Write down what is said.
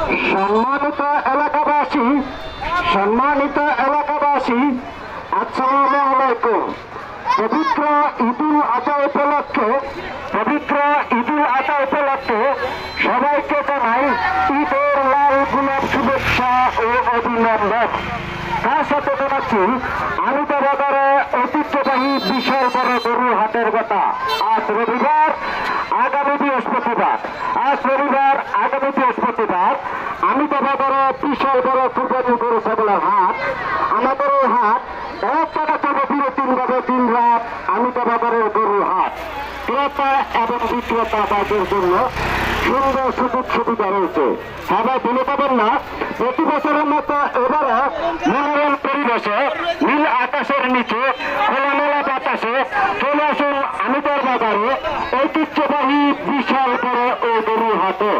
সম্মানিত এলাকাবাসী, সম্মানিত এলাকাবাসী, আসসালামু আলাইকুম। পবিত্র ঈদুল আজহা উপলক্ষে, পবিত্র ঈদুল আজহা উপলক্ষে সবাইকে জানাই ঈদের লাল গোলাপ শুভেচ্ছা ও অভিনন্দন। তার সাথে জানাচ্ছি আমিতাবাজারে ঐতিহ্যবাহী বিশাল বড় গরুর হাটের কথা। আজ রবিবার, আগামী বৃহস্পতিবার, আজ রবিবার আগামী বৃহস্পতিবার আমিতাবাজারে বিশাল বড় কুরবানি গরু ছাগলের হাট। আমাদের এই হাট এক টাকা চলবে বিরতিনভাবে দিন রাত আমিতাবাজারের গরুর হাট। ক্রেতা এবং বিক্রেতাদের জন্য সুন্দর সুযোগ সুবিধা রয়েছে। সবাই ভুলে পাবেন না, প্রতি বছরের মতো এবারে মনোরম পরিবেশে নীল আকাশের নিচে খোলামেলা বাতাসে চলে আসুন আমিতাবাজারে ঐতিহ্যবাহী বিশাল বড় ও গরুর হাটে।